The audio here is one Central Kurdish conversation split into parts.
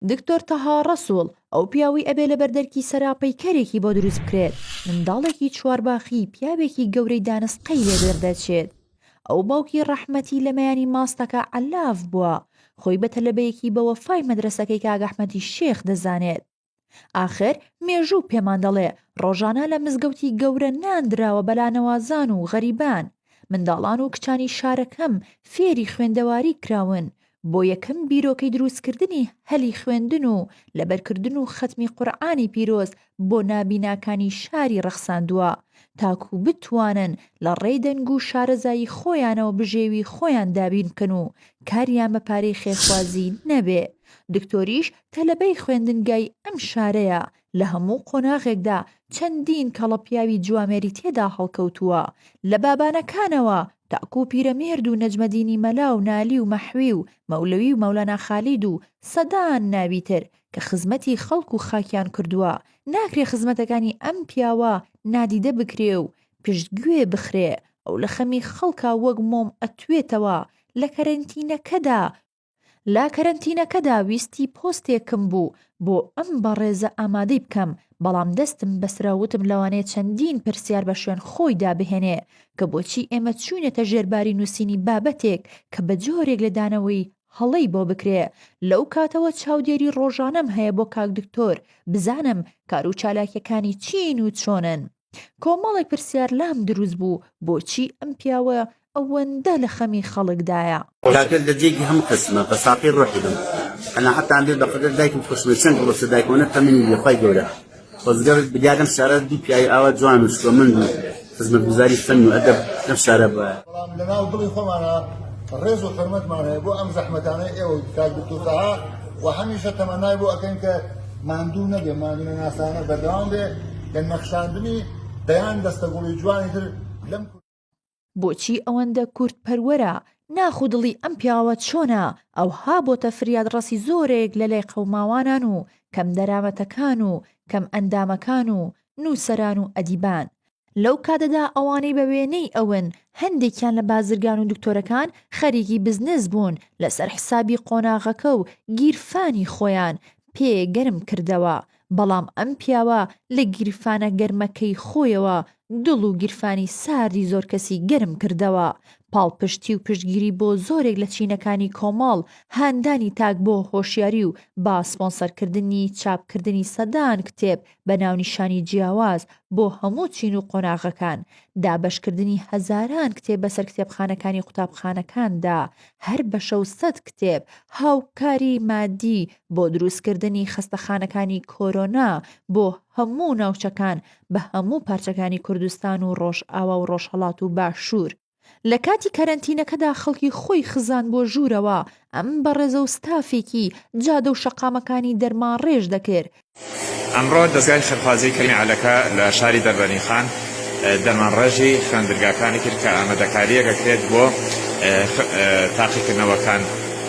دکتۆر تەها ڕەسوڵ ئەو پیاوی ئەبێ لە بەردەرکی سەراپەیکەرێکی بۆ دروست بکرێت، منداڵێکی چوارباخی پیاوێکی گەورەی دانسقەی لێ دەردەچێت. ئەو باوکی ڕەحمەتی لە مەیانی ماستەکە عەلاف بووە، خۆی بە تەلەبەیەکی بە وەفای مەدرسەکەی کاک ئەحمەدی شێخ دەزانێت. ئاخر مێژوو پێمان دەڵێ ڕۆژانە لە مزگەوتی گەورە ناندراوە بەلانەوازان و غەریبان. منداڵان و کچانی شارەکەم فێری خوێندەواری کراون، بۆ یەکەم بیرۆکەی دروستکردنی هەلی خوێندن و لەبەرکردن و ختمی قورئانی پیرۆز بۆ نابیناکانی شاری ڕەخساندووە، تاکو بتوانن لە ڕێی دەنگ و شارەزایی خۆیانەوە بژێوی خۆیان دابین بکەن و کاریان بە پارەی خێرخوازی نەبێ. دکتۆریش تەلەبەی خوێندنگای ئەم شارەیە، لە هەموو قۆناغێکدا چەندین کەڵەپیاوی جوامێری تێدا هەڵکەوتووە، لە بابانەکانەوە تاکو پیرەمێرد و نەجمەدینی مەلا و نالی و مەحوی و مەولەوی و مەولانا خالید و سەدان ناوی تر کە خزمەتی خەڵک و خاکیان کردووە. ناکرێ خزمەتەکانی ئەم پیاوە نادیدە بکرێ و پشتگوێ بخرێ. ئەو لە خەمی خەڵکا وەک مۆم ئەتوێتەوە. لە کەرەنتینەکەدا ویستی پۆستێکم بوو بۆ ئەم بەڕێزە ئامادەی بکەم، بەڵام دەستم بەسراوتم لەوانەیە چەندین پرسیار بە شوێن خۆی دابهێنێ کە بۆچی ئێمە چوونەتە ژێرباری نووسینی بابەتێک کە بە جۆرێک لە دانەوەی هەڵەی بۆ بکرێ. لەو کاتەوە چاودێری ڕۆژانەم هەیە بۆ کاک دکتۆر بزانم کار و چالاکیەکانی چین و چۆنن. کۆمەڵێک پرسیار لام دروست بوو بۆچی ئەم پیاوە ئەوەندە لە خەمی خەڵکدایە. لكن لديك هم قسمة بس عقيل روحي لهم أنا حتى عندي بقدر دايك مخشمة سنة ولسه دايك وانا تمني اللي خاي جورا فزقرت بديادم شارات دي بي اي آوات جوان وشكو من خزمة بزاري فن وأدب نفس شارب لنا وضلي خمانا الرئيس وحرمت معنا يبو أم زحمتانا إيو كاك بتوتها وحميشة تمنى يبو أكينك ما عندونا بي ما عندنا ناسانا بردوان بي لأن نخشاندني بيان دستقولي جواني در لم بۆچی ئەوەندە کورت پەروەرە ناخودڵی ئەم پیاوە چۆنە ئەوها بۆتە فریاد ڕەسی زۆرێک لە لای قەوماوانان و کەم دەرامەتەکان و کەم ئەندامەکان و نووسەران و ئەدیبان. لەو کاتەدا ئەوانەی بە وێنەی ئەون هەندێکیان لە بازرگان و دکتۆرەکان خەریکی بزنس بوون لەسەر حسابی قۆناغەکە و گیرفانی خۆیان پێگەرم کردەوە. بەڵام ئەم پیاوە لە گیرفانە گەرمەکەی خۆیەوە دڵ و گیرفانی ساردی زۆر کەسی گەرم کردەوە. پاڵپشتی و پشتگیری بۆ زۆرێک لە چینەکانی کۆمەڵ، هاندانی تاک بۆ هۆشیاری و با سپۆنسەرکردنی چاپکردنی سەدان کتێب بە ناونیشانی جیاواز بۆ هەموو چین و قۆناغەکان، دابەشکردنی هەزاران کتێب بەسەر کتێبخانەکانی قوتابخانەکاندا، هەر بە 600 کتێب، هاوکاری مادی بۆ دروستکردنی خەستەخانەکانی کۆرۆنا بۆ هەموو ناوچەکان بە هەموو پارچەکانی کوردستان و ڕۆژئاوا و ڕۆژهەڵات و باشوور. لە کاتی کەرەنتینەکەدا خەڵکی خۆی خزان بۆ ژوورەوە ئەم بەڕێزە و ستافێکی جادە و شەقامەکانی دەرمان ڕێژ دەکرد. ئەمڕۆ دەستگای خێرخوازی کەرمی عەلەکە لە شاری دەربەنیخان دەرمان ڕێژی خوێندرگاکانی کرد کە ئامادەکاریەکە کرێت بۆ تاقیکردنەوەکان.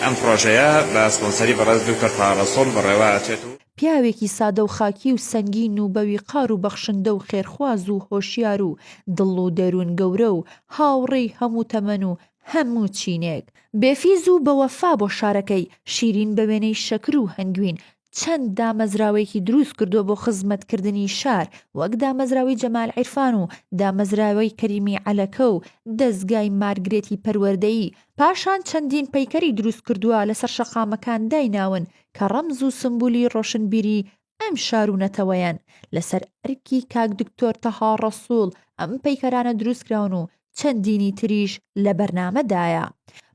ئەم پرۆژەیە بە سپۆنسەری بەڕێز دکتۆر تەها ڕەسوڵ بەڕێوەچێت و پیاوێکی سادە و خاکی و سەنگین و بەویقار و بەخشندە و خێرخواز و هۆشیار و دڵ و دەروون گەورە و هاوڕێی هەموو تەمەن و هەموو چینێک، بێفیز و بەوەفا بۆ شارەکەی شیرین بە وێنەی شەکر و هەنگوین چەند دامەزراوەیەکی دروست کردووە بۆ خزمەتکردنی شار، وەک دامەزراوەی جەمال عیرفان و دامەزراوەی کەریمی عەلەکە و دەستگای مارگرێتی پەروەردەیی. پاشان چەندین پەیکەری دروست کردووە لەسەر شەقامەکان دایناون کە ڕەمز و سمبولی ڕۆشنبیری ئەم شارونەتەوەیان. لەسەر ئەرکی کاک دکتۆر تەها ڕەسوڵ ئەم پەیکەرانە دروستکراون و چەندینی تریش لە بەرنامەدایە.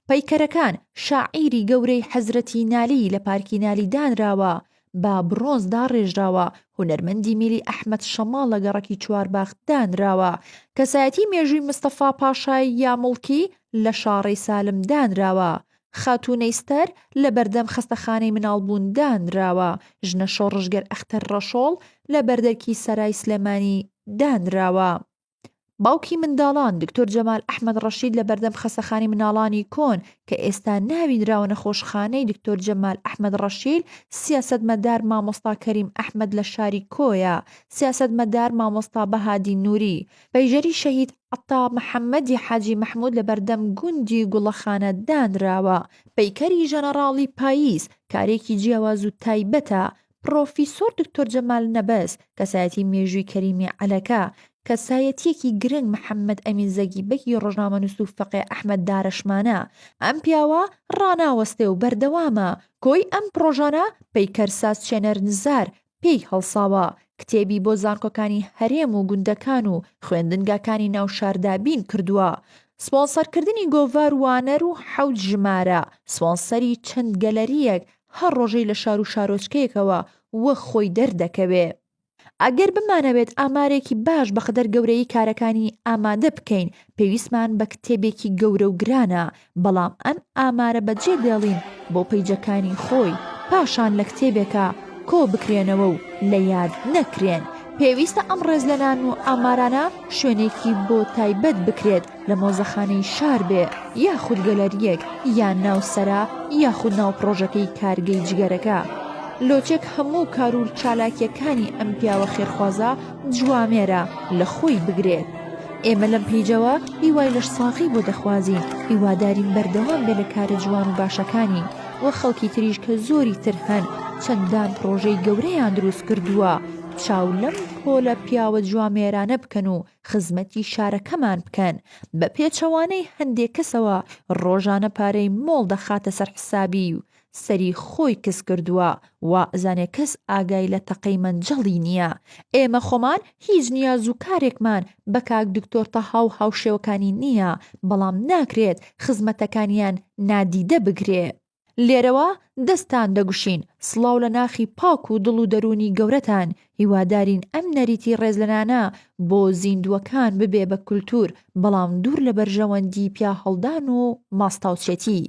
پەیکەرەکان شاعیری گەورەی حەزرەتی نالی لە پارکی نالی دانراوە، با برۆنز داڕێژراوە، هونەرمەندی میلی ئەحمەد شەماڵ لە گەڕەکی چوارباغ دانراوە، کەسایەتی مێژووی مستەفا پاشای یامڵکی لە شاڕەی سالم دانراوە، خاتوونەیستەر لە بەردەم خەستەخانەی مناڵبوون دانراوە، ژنە شۆڕژگەر ئەختەر ڕەشۆڵ لە بەردەرکی سەرای سلێمانی دانراوە. باوکی منداڵان دکتۆر جەمال ئەحمەد ڕەشید لە بەردەم خەسەخانی مناڵانی کۆن کە ئێستا ناوی دراوە نەخۆشخانەی دکتۆر جەمال ئەحمەد ڕەشید سیاسەتمەدار مامۆستا کەریم ئەحمەد لە شاری کۆیە، سیاسەتمەدار مامۆستا بەهادی نووری، پەیژەری شەهید عەتا محەممەدی حاجی مەحموود لە بەردەم گوندی گوڵەخانە دانراوە، پەیکەری ژەنەڕاڵی پاییز کارێکی جیاواز و تایبەتە، پرۆفیسۆر دکتۆر جەمال نەبەس کەسایەتی مێژووی کەریمی عەلەکە، کەسایەتیەکی گرنگ محەممەد ئەمین زەگیبەکی ڕۆژنامەنووس و فەقێ ئەحمەد دارەشمانە. ئەم پیاوە ڕاناوەستێ و بەردەوامە کۆی ئەم پرۆژانە پەیکەرساز چێنەر نزار پێی هەڵساوە، کتێبی بۆ زانکۆکانی هەرێم و گوندەکان و خوێندنگاکانی ناو شاردابین کردووە، سپۆنسەرکردنی گۆڤار وانەر و حەوت ژمارە، سپۆنسەری چەند گەلەریەک هەر ڕۆژەی لە شار و شارۆچکەیەکەوە وە خۆی دەردەکەوێ. ئەگەر بمانەوێت ئامارێکی باش بەقەدەر گەورەی کارەکانی ئامادە بکەین پێویستمان بە کتێبێکی گەورە و گرانە، بەڵام ئەم ئامارە بەجێ دێڵین بۆ پەیجەکانی خۆی پاشان لە کتێبێکە کۆ بکرێنەوە و لە یاد نەکرێن. پێویستە ئەم ڕێزلەنان و ئامارانە شوێنێکی بۆ تایبەت بکرێت لە مۆزەخانەی شار بێ یاخود گەلەریەک یان ناوسەرا یاخود ناو پرۆژەکەی کارگەی جگەرەکە. لۆچێک هەموو کار و چالاکیەکانی ئەم پیاوە خێرخوازە جوامێرە لە خۆی بگرێت. ئێمە لەم پیجەوە هیوای لەش ساغی بۆ دەخوازین، هیوادارین بەردەوام بێ لە کارە جوان و باشەکانی وە خەڵکی تریش کە زۆری تر هەن چەندان پرۆژەی گەورەیان دروست کردووە چاو لەم پۆلە پیاوە جوامێرانە بکەن و خزمەتی شارەکەمان بکەن. بە پێچەوانەی هەندێک کەسەوە ڕۆژانە پارەی مۆڵ دەخاتە سەر حسابی و سەری خۆی کەس کردووە و زانێ کەس ئاگای لە تەقەی مەنجەڵی نییە. ئێمە خۆمان هیچ نیاز و کارێکمان بە کاک دکتۆر تەها و هاوشێوەکانی نییە، بەڵام ناکرێت خزمەتەکانیان نادیدە بگرێ. لێرەوە دەستان دەگوشین سڵاو لە ناخی پاک و دڵ و دەرونی گەورەتان، هیوادارین ئەم نەریتی ڕێزلەنانە بۆ زیندووەکان ببێ بە کولتور بەڵام دوور لە بەرژەوەندی پیا هەڵدان و ماستاوچێتی.